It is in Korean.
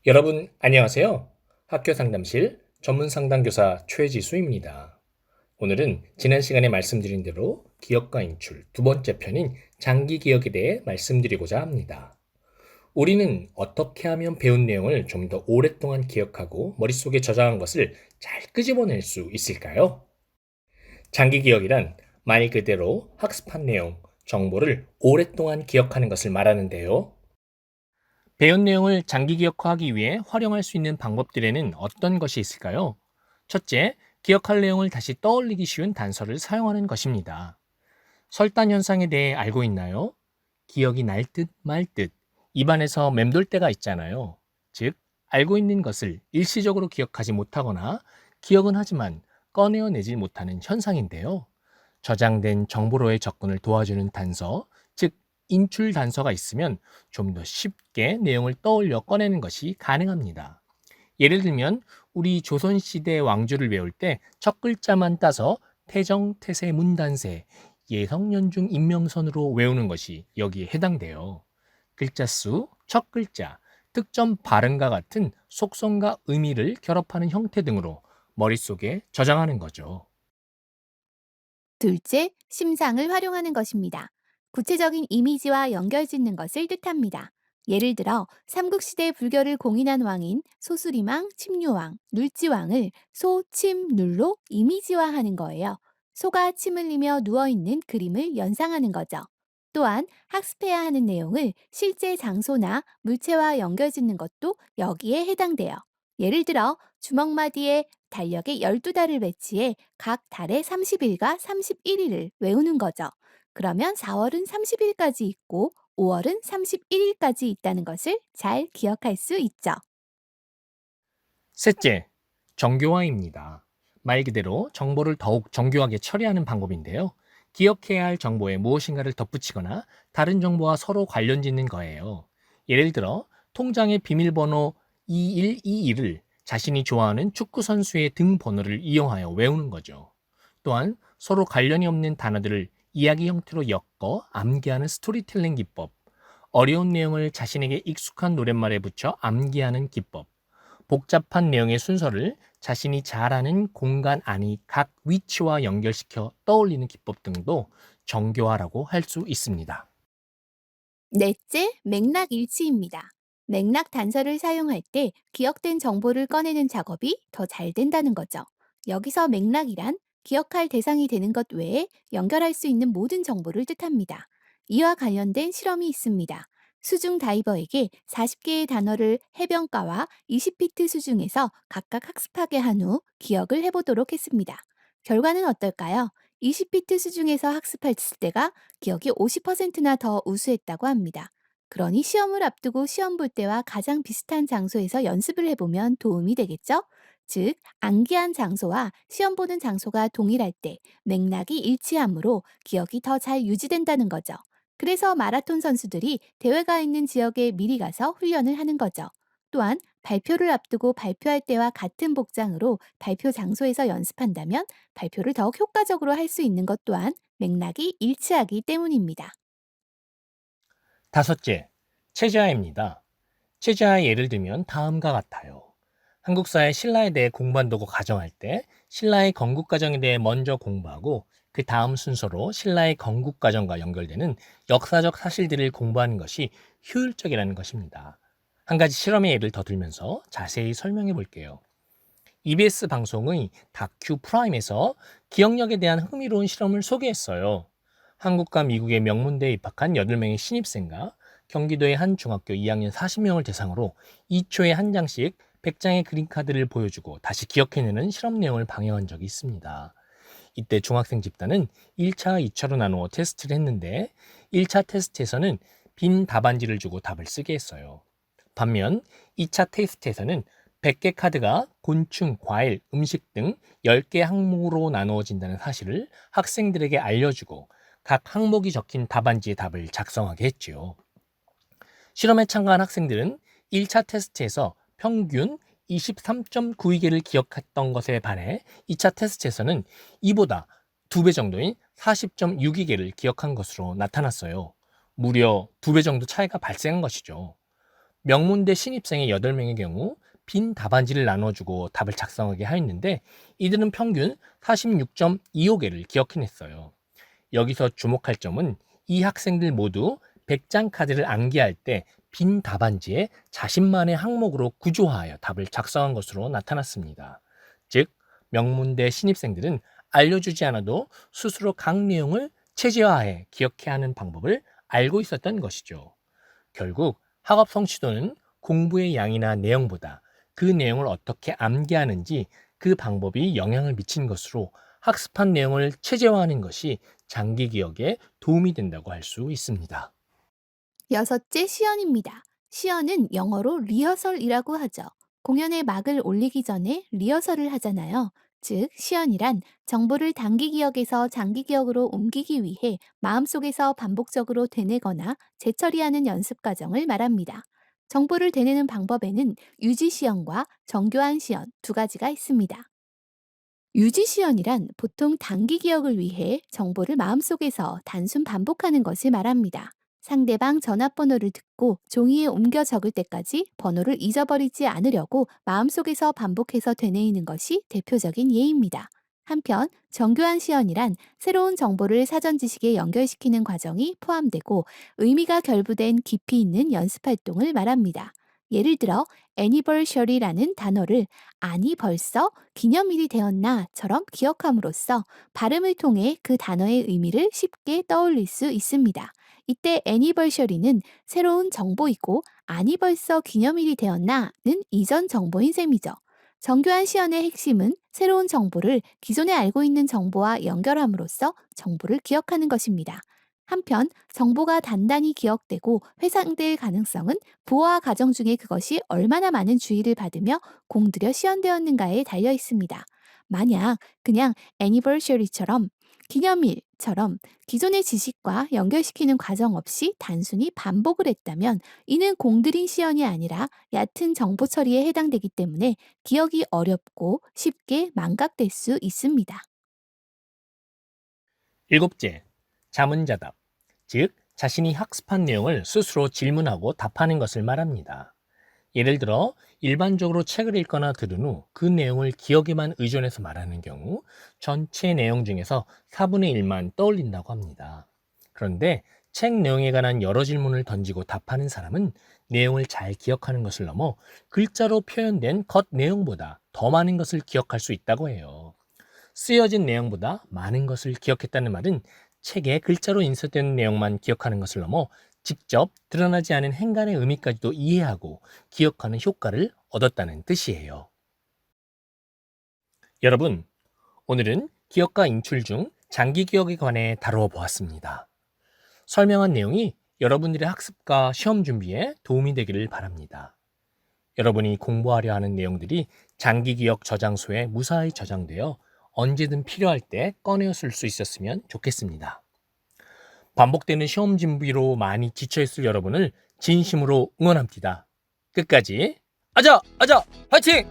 여러분, 안녕하세요. 학교 상담실 전문 상담교사 최지수입니다. 오늘은 지난 시간에 말씀드린 대로 기억과 인출 두 번째 편인 장기 기억에 대해 말씀드리고자 합니다. 우리는 어떻게 하면 배운 내용을 좀 더 오랫동안 기억하고 머릿속에 저장한 것을 잘 끄집어낼 수 있을까요? 장기 기억이란 말 그대로 학습한 내용, 정보를 오랫동안 기억하는 것을 말하는데요. 배운 내용을 장기 기억화하기 위해 활용할 수 있는 방법들에는 어떤 것이 있을까요? 첫째, 기억할 내용을 다시 떠올리기 쉬운 단서를 사용하는 것입니다. 설단 현상에 대해 알고 있나요? 기억이 날 듯 말 듯 입안에서 맴돌 때가 있잖아요. 즉, 알고 있는 것을 일시적으로 기억하지 못하거나 기억은 하지만 꺼내어내지 못하는 현상인데요. 저장된 정보로의 접근을 도와주는 단서, 즉 인출 단서가 있으면 좀 더 쉽게 내용을 떠올려 꺼내는 것이 가능합니다. 예를 들면 우리 조선시대 왕조를 외울 때 첫 글자만 따서 태정, 태세, 문단세, 예성연중, 인명선으로 외우는 것이 여기에 해당돼요. 글자 수, 첫 글자, 특정 발음과 같은 속성과 의미를 결합하는 형태 등으로 머릿속에 저장하는 거죠. 둘째, 심상을 활용하는 것입니다. 구체적인 이미지와 연결짓는 것을 뜻합니다. 예를 들어 삼국시대 불교를 공인한 왕인 소수리망, 침류왕, 눌지왕을 소, 침, 눌로 이미지화하는 거예요. 소가 침을 흘리며 누워있는 그림을 연상하는 거죠. 또한 학습해야 하는 내용을 실제 장소나 물체와 연결짓는 것도 여기에 해당돼요. 예를 들어 주먹마디에 달력에 12달을 배치해 각 달에 30일과 31일을 외우는 거죠. 그러면 4월은 30일까지 있고 5월은 31일까지 있다는 것을 잘 기억할 수 있죠. 셋째, 정교화입니다. 말 그대로 정보를 더욱 정교하게 처리하는 방법인데요. 기억해야 할 정보에 무엇인가를 덧붙이거나 다른 정보와 서로 관련 짓는 거예요. 예를 들어, 통장의 비밀번호 2121을 자신이 좋아하는 축구 선수의 등 번호를 이용하여 외우는 거죠. 또한 서로 관련이 없는 단어들을 이야기 형태로 엮어 암기하는 스토리텔링 기법, 어려운 내용을 자신에게 익숙한 노랫말에 붙여 암기하는 기법, 복잡한 내용의 순서를 자신이 잘 아는 공간 안의 각 위치와 연결시켜 떠올리는 기법 등도 정교화라고 할 수 있습니다. 넷째, 맥락 일치입니다. 맥락 단서를 사용할 때 기억된 정보를 꺼내는 작업이 더 잘 된다는 거죠. 여기서 맥락이란 기억할 대상이 되는 것 외에 연결할 수 있는 모든 정보를 뜻합니다. 이와 관련된 실험이 있습니다. 수중 다이버에게 40개의 단어를 해변가와 20피트 수중에서 각각 학습하게 한 후 기억을 해보도록 했습니다. 결과는 어떨까요? 20피트 수중에서 학습했을 때가 기억이 50%나 더 우수했다고 합니다. 그러니 시험을 앞두고 시험 볼 때와 가장 비슷한 장소에서 연습을 해보면 도움이 되겠죠? 즉, 암기한 장소와 시험 보는 장소가 동일할 때 맥락이 일치하므로 기억이 더 잘 유지된다는 거죠. 그래서 마라톤 선수들이 대회가 있는 지역에 미리 가서 훈련을 하는 거죠. 또한 발표를 앞두고 발표할 때와 같은 복장으로 발표 장소에서 연습한다면 발표를 더욱 효과적으로 할 수 있는 것 또한 맥락이 일치하기 때문입니다. 다섯째, 체제화입니다. 체제화의 예를 들면 다음과 같아요. 한국사의 신라에 대해 공부한다고 가정할 때 신라의 건국 과정에 대해 먼저 공부하고 그 다음 순서로 신라의 건국 과정과 연결되는 역사적 사실들을 공부하는 것이 효율적이라는 것입니다. 한 가지 실험의 예를 더 들면서 자세히 설명해 볼게요. EBS 방송의 다큐 프라임에서 기억력에 대한 흥미로운 실험을 소개했어요. 한국과 미국의 명문대에 입학한 8명의 신입생과 경기도의 한 중학교 2학년 40명을 대상으로 2초에 한 장씩 100장의 그림카드를 보여주고 다시 기억해내는 실험 내용을 방영한 적이 있습니다. 이때 중학생 집단은 1차, 2차로 나누어 테스트를 했는데 1차 테스트에서는 빈 답안지를 주고 답을 쓰게 했어요. 반면 2차 테스트에서는 100개 카드가 곤충, 과일, 음식 등 10개 항목으로 나누어진다는 사실을 학생들에게 알려주고 각 항목이 적힌 답안지의 답을 작성하게 했지요. 실험에 참가한 학생들은 1차 테스트에서 평균 23.92개를 기억했던 것에 반해 2차 테스트에서는 이보다 2배 정도인 40.62개를 기억한 것으로 나타났어요. 무려 2배 정도 차이가 발생한 것이죠. 명문대 신입생의 8명의 경우 빈 답안지를 나눠주고 답을 작성하게 하였는데 이들은 평균 46.25개를 기억해냈어요. 여기서 주목할 점은 이 학생들 모두 100장 카드를 암기할 때 빈 답안지에 자신만의 항목으로 구조화하여 답을 작성한 것으로 나타났습니다. 즉, 명문대 신입생들은 알려주지 않아도 스스로 각 내용을 체제화해 기억해야 하는 방법을 알고 있었던 것이죠. 결국 학업 성취도는 공부의 양이나 내용보다 그 내용을 어떻게 암기하는지 그 방법이 영향을 미친 것으로 학습한 내용을 체제화하는 것이 장기 기억에 도움이 된다고 할 수 있습니다. 여섯째, 시연입니다. 시연은 영어로 리허설이라고 하죠. 공연의 막을 올리기 전에 리허설을 하잖아요. 즉, 시연이란 정보를 단기 기억에서 장기 기억으로 옮기기 위해 마음속에서 반복적으로 되뇌거나 재처리하는 연습 과정을 말합니다. 정보를 되뇌는 방법에는 유지 시연과 정교한 시연 두 가지가 있습니다. 유지 시연이란 보통 단기 기억을 위해 정보를 마음속에서 단순 반복하는 것을 말합니다. 상대방 전화번호를 듣고 종이에 옮겨 적을 때까지 번호를 잊어버리지 않으려고 마음속에서 반복해서 되뇌이는 것이 대표적인 예입니다. 한편 정교한 시연이란 새로운 정보를 사전 지식에 연결시키는 과정이 포함되고 의미가 결부된 깊이 있는 연습 활동을 말합니다. 예를 들어 anniversary라는 단어를 아니 벌써 기념일이 되었나처럼 기억함으로써 발음을 통해 그 단어의 의미를 쉽게 떠올릴 수 있습니다. 이때 anniversary는 새로운 정보이고 아니 벌써 기념일이 되었나는 이전 정보인 셈이죠. 정교한 시연의 핵심은 새로운 정보를 기존에 알고 있는 정보와 연결함으로써 정보를 기억하는 것입니다. 한편 정보가 단단히 기억되고 회상될 가능성은 부호화 과정 중에 그것이 얼마나 많은 주의를 받으며 공들여 시연되었는가에 달려 있습니다. 만약 그냥 anniversary처럼 기념일처럼 기존의 지식과 연결시키는 과정 없이 단순히 반복을 했다면 이는 공들인 시연이 아니라 얕은 정보 처리에 해당되기 때문에 기억이 어렵고 쉽게 망각될 수 있습니다. 일곱째, 자문자답, 즉 자신이 학습한 내용을 스스로 질문하고 답하는 것을 말합니다. 예를 들어 일반적으로 책을 읽거나 들은 후 그 내용을 기억에만 의존해서 말하는 경우 전체 내용 중에서 4분의 1만 떠올린다고 합니다. 그런데 책 내용에 관한 여러 질문을 던지고 답하는 사람은 내용을 잘 기억하는 것을 넘어 글자로 표현된 겉 내용보다 더 많은 것을 기억할 수 있다고 해요. 쓰여진 내용보다 많은 것을 기억했다는 말은 책에 글자로 인쇄된 내용만 기억하는 것을 넘어 직접 드러나지 않은 행간의 의미까지도 이해하고 기억하는 효과를 얻었다는 뜻이에요. 여러분, 오늘은 기억과 인출 중 장기 기억에 관해 다루어 보았습니다. 설명한 내용이 여러분들의 학습과 시험 준비에 도움이 되기를 바랍니다. 여러분이 공부하려 하는 내용들이 장기 기억 저장소에 무사히 저장되어 언제든 필요할 때 꺼내어 쓸 수 있었으면 좋겠습니다. 반복되는 시험 준비로 많이 지쳐있을 여러분을 진심으로 응원합니다. 끝까지 아자! 아자! 화이팅!